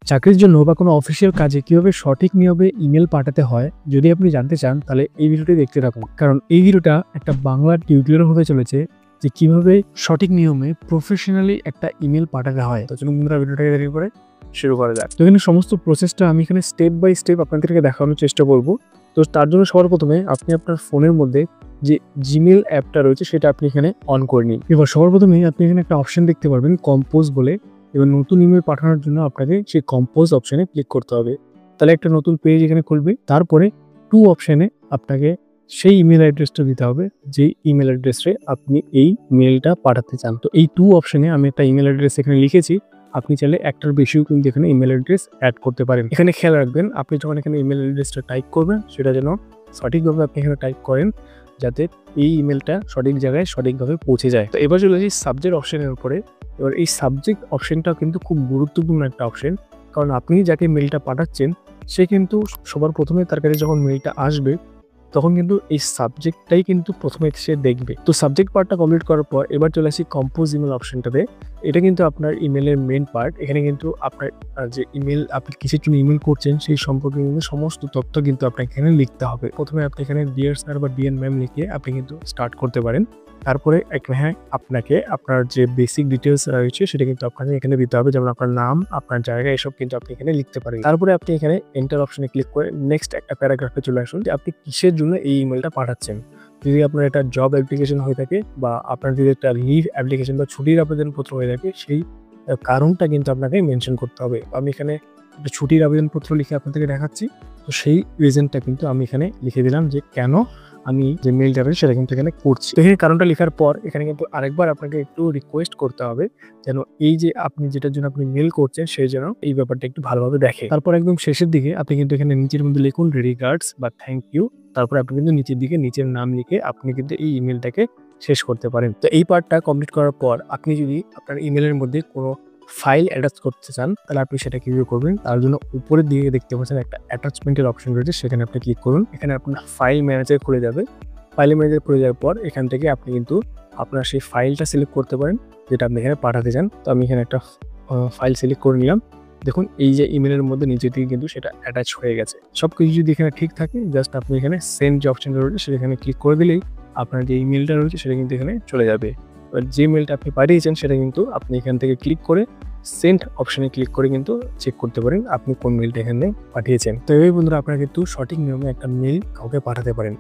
চাকরির জন্য বা কোনো অফিসিয়াল কাজে কিভাবে সঠিক নিয়মে ইমেল পাঠাতে হয় যদি আপনি জানতে চান তাহলে এই ভিডিওটি দেখতে থাকুন, কারণ এই ভিডিওটা একটা বাংলা টিউটোরিয়াল হতে চলেছে যে কিভাবে সঠিক নিয়মে প্রফেশনালি একটা ইমেল পাঠাতে হয়। তো চলুন বন্ধুরা ভিডিওটাকে দেরি করে শুরু করা যাক। তো এখানে সমস্ত প্রসেসটা আমি এখানে স্টেপ বাই স্টেপ আপনাদেরকে দেখানোর চেষ্টা করব। তো তার জন্য সবার প্রথমে আপনি আপনার ফোনের মধ্যে যে জিমেল অ্যাপটা রয়েছে সেটা আপনি এখানে অন করে নিন। এবার সবার প্রথমে আপনি এখানে একটা অপশন দেখতে পারবেন কম্পোজ বলে। এবার নতুন ইমেল পাঠানোর জন্য আপনাকে সেই কম্পোজ অপশনে ক্লিক করতে হবে। তাহলে একটা নতুন পেজ এখানে খুলবে। তারপরে টু অপশনে আপনাকে সেই ইমেল অ্যাড্রেসটা দিতে হবে যে ইমেল অ্যাড্রেসে আপনি এই মেলটা পাঠাতে চান। তো এই টু অপশনে আমি একটা ইমেল অ্যাড্রেস এখানে লিখেছি। আপনি চাইলে একটার বেশিও কিন্তু এখানে ইমেল অ্যাড্রেস অ্যাড করতে পারেন। এখানে খেয়াল রাখবেন আপনি যখন এখানে ইমেল অ্যাড্রেসটা টাইপ করবেন সেটা যেন সঠিকভাবে আপনি এখানে টাইপ করেন, যাতে এই ইমেলটা সঠিক জায়গায় সঠিকভাবে পৌঁছে যায়। তো এবার চলে আসি সাবজেক্ট অপশনের উপরে। এবার এই সাবজেক্ট অপশনটা কিন্তু খুব গুরুত্বপূর্ণ একটা অপশন, কারণ আপনি যাকে মেলটা পাঠাচ্ছেন সে কিন্তু সবার প্রথমে তার কাছে যখন মেলটা আসবে তখন কিন্তু এই সাবজেক্টটাই কিন্তু প্রথমে সে দেখবে। তো সাবজেক্ট পার্টটা কমপ্লিট করার পর এবার চলে আসি কম্পোজ ইমেল অপশনটাতে। এটা কিন্তু আপনার ইমেলের মেন পার্ট। এখানে কিন্তু আপনার যে ইমেল আপনি কিসের জন্য ইমেল করছেন সেই সম্পর্কে কিন্তু সমস্ত তথ্য কিন্তু আপনাকে এখানে লিখতে হবে। প্রথমে আপনি এখানে ডিয়ার স্যার বা ডিয়ার ম্যাম লিখে আপনি কিন্তু স্টার্ট করতে পারেন। তারপরে আপনাকে আপনার যে বেসিক ডিটেলস রয়েছে সেটা কিন্তু আপনাকে এখানে দিতে হবে, যেমন আপনার নাম, আপনার জায়গা, এসব কিন্তু আপনি এখানে লিখতে পারেন। তারপরে আপনি এখানে এন্টার অপশনে ক্লিক করে নেক্সট একটা প্যারাগ্রাফে চলে আসুন যে আপনি কিসের জন্য এই ইমেলটা পাঠাচ্ছেন। যদি আপনার একটা জব অ্যাপ্লিকেশন হয়ে থাকে বা আপনার যদি একটা লিভ অ্যাপ্লিকেশন বা ছুটির আবেদনপত্র হয়ে থাকে, সেই কারণটা কিন্তু আপনাকে মেনশন করতে হবে। আমি এখানে একটা ছুটির আবেদনপত্র লিখে আপনাদেরকে দেখাচ্ছি। তো সেই রিজনটা কিন্তু আমি এখানে লিখে দিলাম যে কেন আমি যে মেলটা রয়েছে সেটা কিন্তু এখানে করছি। তো এখানে কারণটা লেখার পর এখানে কিন্তু আরেকবার আপনাকে একটু রিকোয়েস্ট করতে হবে যেন এই যে আপনি যেটার জন্য আপনি মেল করছেন সেই যেন এই ব্যাপারটা একটু ভালোভাবে দেখে। তারপর একদম শেষের দিকে আপনি কিন্তু এখানে নিচের মধ্যে লিখুন রিগার্ডস বা থ্যাংক ইউ। তারপর আপনি কিন্তু নিচের দিকে নিজের নাম লিখে আপনি কিন্তু এই ইমেলটাকে শেষ করতে পারেন। তো এই পার্টটা কমপ্লিট করার পর আপনি যদি আপনার ইমেলের মধ্যে কোনো ফাইল অ্যাটাচ করতে চান তাহলে আপনি সেটা কিভাবে করবেন, তার জন্য উপরের দিকে দেখতে পাচ্ছেন একটা অ্যাটাচমেন্টের অপশন রয়েছে, সেখানে আপনি ক্লিক করুন। এখানে আপনার ফাইল ম্যানেজার খুলে যাবে। ফাইল ম্যানেজার খুলে যাওয়ার পর এখান থেকে আপনি কিন্তু আপনার সেই ফাইলটা সিলেক্ট করতে পারেন যেটা আপনি এখানে পাঠাতে চান। তো আমি এখানে একটা ফাইল সিলেক্ট করে নিলাম। দেখুন এই যে ইমেলের মধ্যে নিচে দিকে কিন্তু সেটা অ্যাটাচ হয়ে গেছে। সব কিছু যদি এখানে ঠিক থাকে জাস্ট আপনি এখানে সেন্ড যে অপশনটা রয়েছে সেখানে ক্লিক করে দিলেই আপনার যে ইমেলটা রয়েছে সেটা কিন্তু এখানে চলে যাবে। এবার যে মেলটা আপনি পাঠিয়েছেন সেটা কিন্তু আপনি এখান থেকে ক্লিক করে সেন্ড অপশনে ক্লিক করে কিন্তু চেক করতে পারেন আপনি কোন মেলটা এখানে পাঠিয়েছেন। তো এই বন্ধুরা আপনারা কিন্তু সঠিক নিয়মে একটা মেল কাউকে পাঠাতে পারেন।